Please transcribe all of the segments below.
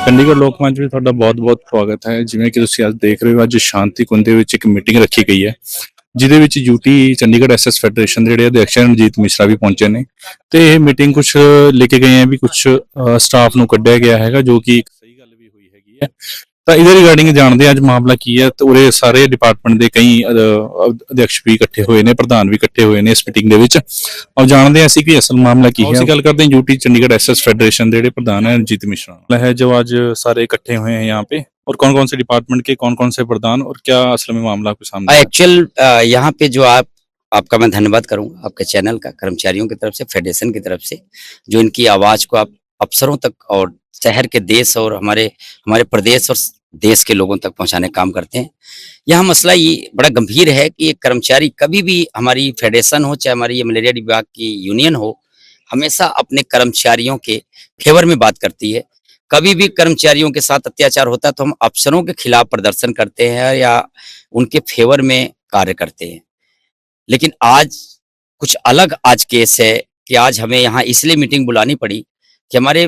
ਚੰਡੀਗੜ੍ਹ ਲੋਕ ਮੰਚ ਵਿੱਚ ਤੁਹਾਡਾ ਬਹੁਤ-ਬਹੁਤ ਸਵਾਗਤ ਹੈ। ਜਿਵੇਂ ਕਿ ਤੁਸੀਂ ਅੱਜ ਦੇਖ ਰਹੇ ਹੋ, ਅੱਜ ਸ਼ਾਂਤੀ ਕੁੰਜ ਦੇ ਵਿੱਚ ਇੱਕ ਮੀਟਿੰਗ ਰੱਖੀ ਗਈ ਹੈ, ਜਿਹਦੇ ਵਿੱਚ ਯੂਟੀ ਚੰਡੀਗੜ੍ਹ ਐਸਐਸ ਫੈਡਰੇਸ਼ਨ ਦੇ ਜਿਹੜੇ ਅਧਿਕਸ਼ ਹਨ ਰਣਜੀਤ ਮਿਸ਼ਰਾ ਵੀ ਪਹੁੰਚੇ ਨੇ ਤੇ ਇਹ ਮੀਟਿੰਗ ਕੁਝ ਲੈ ਕੇ ਗਏ ਹੈ ਵੀ ਕੁਝ ਸਟਾਫ ਨੂੰ ਕੱਢਿਆ ਗਿਆ ਹੈਗਾ, ਜੋ ਕਿ ਇੱਕ ਸਹੀ ਗੱਲ ਵੀ ਹੋਈ ਹੈਗੀ ਹੈ। ਤਾਂ ਇਹਦੇ ਰਿਗਾਰਡਿੰਗ ਜਾਣਦੇ ਹਾਂ ਅੱਜ ਮਾਮਲਾ ਕੀ ਹੈ ਤੇ ਉਰੇ ਸਾਰੇ ਡਿਪਾਰਟਮੈਂਟ ਦੇ ਕਈ ਅਧਿਕਸ਼ ਵੀ ਇਕੱਠੇ ਹੋਏ ਨੇ, ਪ੍ਰਧਾਨ ਵੀ ਇਕੱਠੇ ਹੋਏ ਨੇ ਇਸ ਮੀਟਿੰਗ ਦੇ ਵਿੱਚ। ਔਰ ਜਾਣਦੇ ਹਾਂ ਅਸੀਂ ਕਿ ਅਸਲ ਮਾमला ਕੀ है। ਅਸੀਂ ਗੱਲ करते हैं यूटी चंडीगढ़ एसएस फेडरेशन के प्रधान है रंजीत मिश्रा है, जो आज सारे इकट्ठे हुए हैं यहाँ पे। और कौन कौन से डिपार्टमेंट के कौन कौन से प्रधान और क्या असल में मामला आपके सामने एक्चुअल यहाँ पे जो आपका मैं धन्यवाद करूंगा, आपके चैनल का, कर्मचारियों की तरफ से, फेडरेशन की तरफ से, जो इनकी आवाज को आप अफसरों तक और शहर के देश और हमारे प्रदेश और देश के लोगों तक पहुंचाने का काम करते हैं। यहाँ मसला ये बड़ा गंभीर है कि एक कर्मचारी कभी भी, हमारी फेडरेशन हो चाहे हमारी ये मलेरिया विभाग की यूनियन हो, हमेशा अपने कर्मचारियों के फेवर में बात करती है। कभी भी कर्मचारियों के साथ अत्याचार होता है तो हम अफसरों के खिलाफ प्रदर्शन करते हैं या उनके फेवर में कार्य करते हैं। लेकिन आज कुछ अलग आज केस है कि आज हमें यहाँ इसलिए मीटिंग बुलानी पड़ी कि हमारे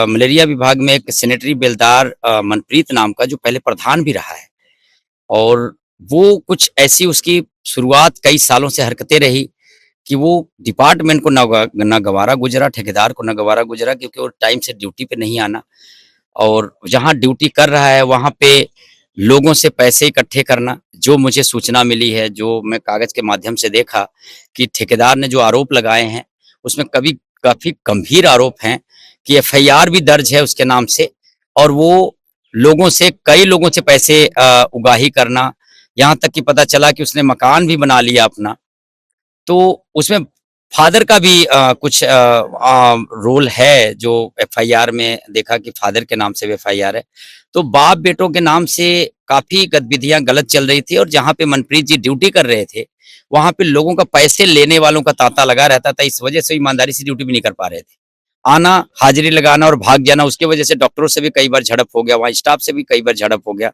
मलेरिया विभाग में एक सैनिटरी बेलदार मनप्रीत नाम का, जो पहले प्रधान भी रहा है, और वो कुछ ऐसी उसकी शुरुआत कई सालों से हरकतें रही कि वो डिपार्टमेंट को न गवारा गुजरा, ठेकेदार को न गवारा गुजरा, क्योंकि वो टाइम से ड्यूटी पे नहीं आना, और जहाँ ड्यूटी कर रहा है वहाँ पे लोगों से पैसे इकट्ठे करना। जो मुझे सूचना मिली है, जो मैं कागज के माध्यम से देखा, कि ठेकेदार ने जो आरोप लगाए हैं उसमें काफी गंभीर आरोप हैं कि एफआईआर भी दर्ज है उसके नाम से, और वो कई लोगों से पैसे उगाही करना, यहाँ तक कि पता चला कि उसने मकान भी बना लिया अपना। तो उसमें फादर का भी कुछ रोल है, जो एफआईआर में देखा कि फादर के नाम से एफआईआर है। तो बाप बेटों के नाम से काफी गतिविधियां गलत चल रही थी, और जहाँ पे मनप्रीत जी ड्यूटी कर रहे थे वहां पे लोगों का, पैसे लेने वालों का तांता लगा रहता था। इस वजह से ईमानदारी से ड्यूटी भी नहीं कर पा रहे थे। आना, हाजिरी लगाना और भाग जाना, उसके वजह से डॉक्टरों से भी कई बार झड़प हो गया, वहाँ स्टाफ से भी कई बार झड़प हो गया।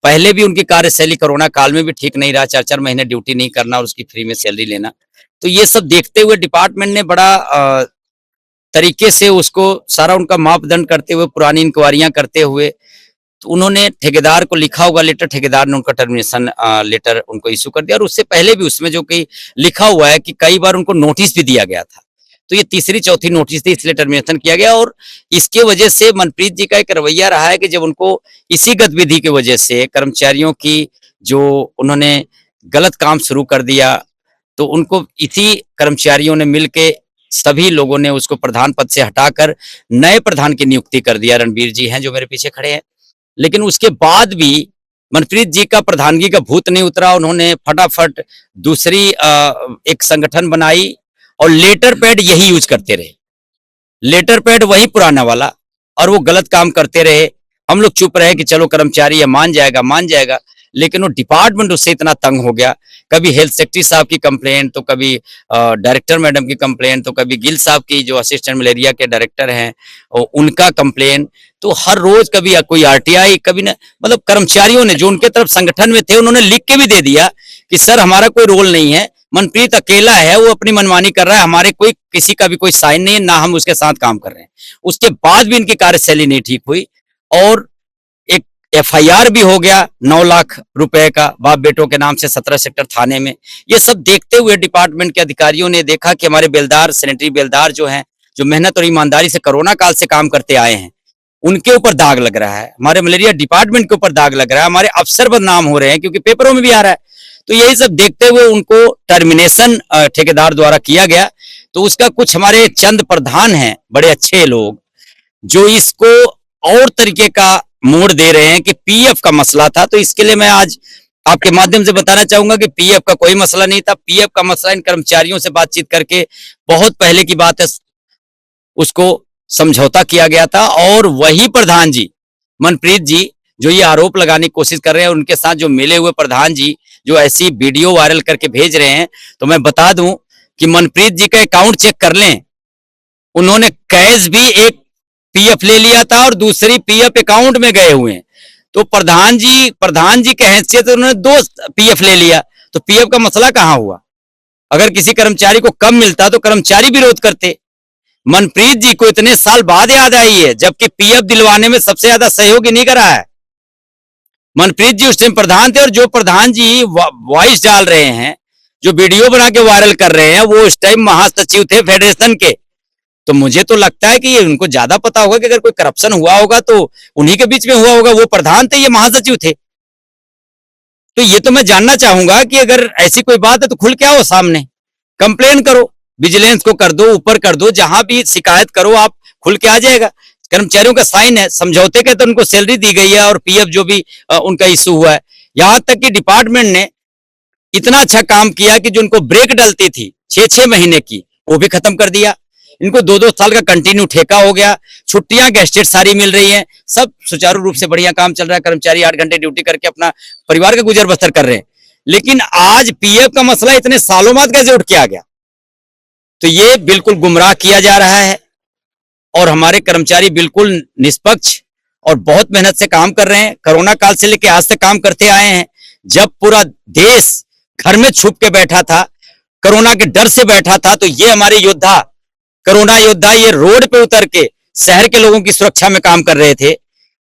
पहले भी उनकी कार्यशैली कोरोना काल में भी ठीक नहीं रहा, 4-4 महीने ड्यूटी नहीं करना और उसकी फ्री में सैलरी लेना। तो ये सब देखते हुए डिपार्टमेंट ने बड़ा तरीके से उसको सारा उनका मापदंड करते हुए, पुरानी इंक्वायरियां करते हुए, तो उन्होंने ठेकेदार को लिखा होगा लेटर, ठेकेदार ने उनका टर्मिनेशन लेटर उनको इशू कर दिया। और उससे पहले भी उसमें जो कि लिखा हुआ है कि कई बार उनको नोटिस भी दिया गया था, तो ये तीसरी चौथी नोटिस थी, इसलिए टर्मिनेशन किया गया। और इसके वजह से मनप्रीत जी का एक रवैया रहा है कि जब उनको इसी गतिविधि की वजह से कर्मचारियों की, जो उन्होंने गलत काम शुरू कर दिया, तो उनको इसी कर्मचारियों ने मिलके, सभी लोगों ने उसको प्रधान पद से हटाकर नए प्रधान की नियुक्ति कर दिया। रणबीर जी हैं जो मेरे पीछे खड़े हैं। लेकिन उसके बाद भी मनप्रीत जी का प्रधानगी का भूत नहीं उतरा। उन्होंने फटाफट दूसरी एक संगठन बनाई और लेटर पैड यही यूज करते रहे, लेटर पैड वही पुराना वाला, और वो गलत काम करते रहे। हम लोग चुप रहे कि चलो कर्मचारी मान जाएगा, लेकिन वो डिपार्टमेंट उससे इतना तंग हो गया। कभी हेल्थ सेक्रेटरी साहब की कंप्लेंट, तो कभी डायरेक्टर मैडम की कंप्लेंट, तो कभी गिल साहब की, जो असिस्टेंट मलेरिया के डायरेक्टर हैं, उनका कंप्लेंट। तो हर रोज कभी कोई आरटीआई, कभी न, मतलब कर्मचारियों ने जो उनके तरफ संगठन में थे, उन्होंने लिख के भी दे दिया कि सर हमारा कोई रोल नहीं है, मनप्रीत अकेला है, वो अपनी मनमानी कर रहा है, हमारे कोई किसी का भी कोई साइन नहीं है, ना हम उसके साथ काम कर रहे हैं। उसके बाद भी इनकी कार्यशैली नहीं ठीक हुई, और एक एफआईआर भी हो गया 9 लाख रुपए का बाप बेटों के नाम से 17 सेक्टर थाने में। ये सब देखते हुए डिपार्टमेंट के अधिकारियों ने देखा कि हमारे बेलदार, सैनिटरी बेलदार जो हैं, जो मेहनत और ईमानदारी से कोरोना काल से काम करते आए हैं, उनके ऊपर दाग लग रहा है, हमारे मलेरिया डिपार्टमेंट के ऊपर दाग लग रहा है, हमारे अफसर बदनाम हो रहे हैं, क्योंकि पेपरों में भी आ रहा है। तो यही सब देखते हुए उनको टर्मिनेशन ठेकेदार द्वारा किया गया। तो उसका कुछ हमारे चंद प्रधान हैं, बड़े अच्छे लोग, जो इसको और तरीके का मोड़ दे रहे हैं कि पीएफ का मसला था। तो इसके लिए मैं आज आपके माध्यम से बताना चाहूंगा कि पीएफ का कोई मसला नहीं था। पीएफ का मसला इन कर्मचारियों से बातचीत करके, बहुत पहले की बात है, उसको समझौता किया गया था। और वही प्रधान जी, मनप्रीत जी, जो ये आरोप लगाने की कोशिश कर रहे हैं, उनके साथ जो मिले हुए प्रधान जी, जो ऐसी वीडियो वायरल करके भेज रहे हैं, तो मैं बता दूं कि मनप्रीत जी का अकाउंट चेक कर लें, उन्होंने कैश भी एक पीएफ ले लिया था और दूसरी पीएफ अकाउंट में गए हुए हैं। तो प्रधान जी के हैसियत से उन्होंने 2 पीएफ ले लिया, तो पीएफ का मसला कहां हुआ? अगर किसी कर्मचारी को कम मिलता तो कर्मचारी विरोध करते, मनप्रीत जी को इतने साल बाद याद आई है, जबकि पीएफ दिलवाने में सबसे ज्यादा सहयोग इन्हीं करा है। मनप्रीत जी उस टाइम प्रधान थे, और जो प्रधान जी वॉइस डाल रहे हैं, जो वीडियो बना के वायरल कर रहे हैं, वो उस टाइम महासचिव थे फेडरेशन के। तो मुझे तो लगता है कि ये उनको ज्यादा पता होगा कि अगर कोई करप्शन हुआ होगा तो उन्हीं के बीच में हुआ होगा। वो प्रधान थे, ये महासचिव थे। तो ये तो मैं जानना चाहूंगा कि अगर ऐसी कोई बात है तो खुल के आओ सामने, कंप्लेन करो, विजिलेंस को कर दो, ऊपर कर दो, जहां भी शिकायत करो आप, खुल के आ जाएगा। कर्मचारियों का साइन है, समझौते के तो उनको सैलरी दी गई है, और पीएफ जो भी उनका इशू हुआ है। यहां तक कि डिपार्टमेंट ने इतना अच्छा काम किया कि जो उनको ब्रेक डलती थी 6-6 महीने की, वो भी खत्म कर दिया। इनको 2-2 साल का कंटिन्यू ठेका हो गया, छुट्टियां गेस्टेड सारी मिल रही हैं, सब सुचारू रूप से बढ़िया काम चल रहा है। कर्मचारी 8 घंटे ड्यूटी करके अपना परिवार का गुजर बसर कर रहे हैं। लेकिन आज पीएफ का मसला इतने सालों बाद कैसे उठ के आ गया? तो ये बिल्कुल गुमराह किया जा रहा है, और हमारे कर्मचारी बिल्कुल निष्पक्ष और बहुत मेहनत से काम कर रहे हैं। कोरोना काल से लेकर आज तक काम करते आए हैं। जब पूरा देश घर में छुप के बैठा था, कोरोना के डर से बैठा था, तो ये हमारे योद्धा, कोरोना योद्धा, ये रोड पे उतर के शहर के लोगों की सुरक्षा में काम कर रहे थे।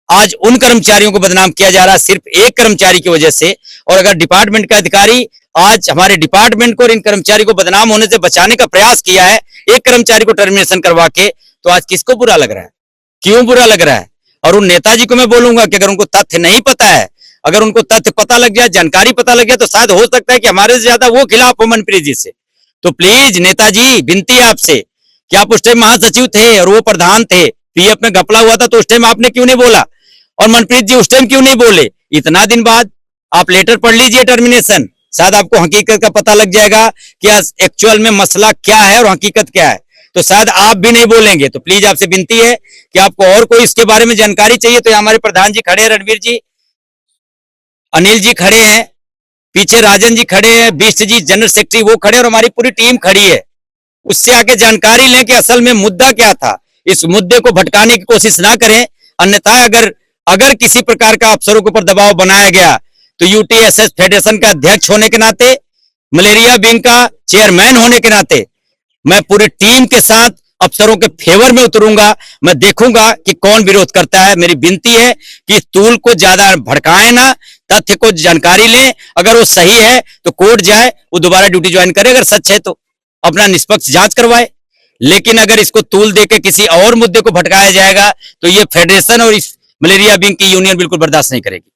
आज उन कर्मचारियों को बदनाम किया जा रहा है सिर्फ एक कर्मचारी की वजह से। और अगर डिपार्टमेंट का अधिकारी आज हमारे डिपार्टमेंट को और इन कर्मचारी को बदनाम होने से बचाने का प्रयास किया है, एक कर्मचारी को टर्मिनेशन करवा के, तो आज किसको बुरा लग रहा है? क्यों बुरा लग रहा है? और उन नेताजी को मैं बोलूंगा कि अगर उनको तथ्य नहीं पता है, अगर उनको तथ्य पता लग गया, जानकारी पता लग गया, तो शायद हो सकता है कि हमारे से ज्यादा वो खिलाफ हो मनप्रीत जी से। तो प्लीज नेताजी, विनती है आपसे कि आप उस टाइम महासचिव थे और वो प्रधान थे, पीएफ में घपला हुआ था, तो उस टाइम आपने क्यों नहीं बोला? और मनप्रीत जी उस टाइम क्यों नहीं बोले? इतना दिन बाद आप लेटर पढ़ लीजिए टर्मिनेशन, शायद आपको हकीकत का पता लग जाएगा कि एक्चुअल में मसला क्या है और हकीकत क्या है। तो शायद आप भी नहीं बोलेंगे। तो प्लीज आपसे विनती है कि आपको और कोई इसके बारे में जानकारी चाहिए तो हमारे प्रधान जी खड़े हैं, रणवीर जी, अनिल जी खड़े हैं, पीछे राजन जी खड़े हैं, बिष्ट जी जनरल सेक्रेटरी वो खड़े, और हमारी पूरी टीम खड़ी है। उससे आके जानकारी लें कि असल में मुद्दा क्या था। इस मुद्दे को भटकाने की कोशिश ना करें, अन्यथा अगर किसी प्रकार का अफसरों के ऊपर दबाव बनाया गया तो यूटीएसएस फेडरेशन का अध्यक्ष होने के नाते, मलेरिया विंग का चेयरमैन होने के नाते, मैं पूरी टीम के साथ अफसरों के फेवर में उतरूंगा। मैं देखूंगा कि कौन विरोध करता है। मेरी विनती है कि इस टूल को ज्यादा भड़काएं ना, तथ्य को जानकारी लें। अगर वो सही है तो कोर्ट जाए, वो दोबारा ड्यूटी ज्वाइन करे, अगर सच है तो अपना निष्पक्ष जांच करवाए। लेकिन अगर इसको तूल देके किसी और मुद्दे को भटकाया जाएगा तो ये फेडरेशन और इस मलेरिया विंग की यूनियन बिल्कुल बर्दाश्त नहीं करेगी।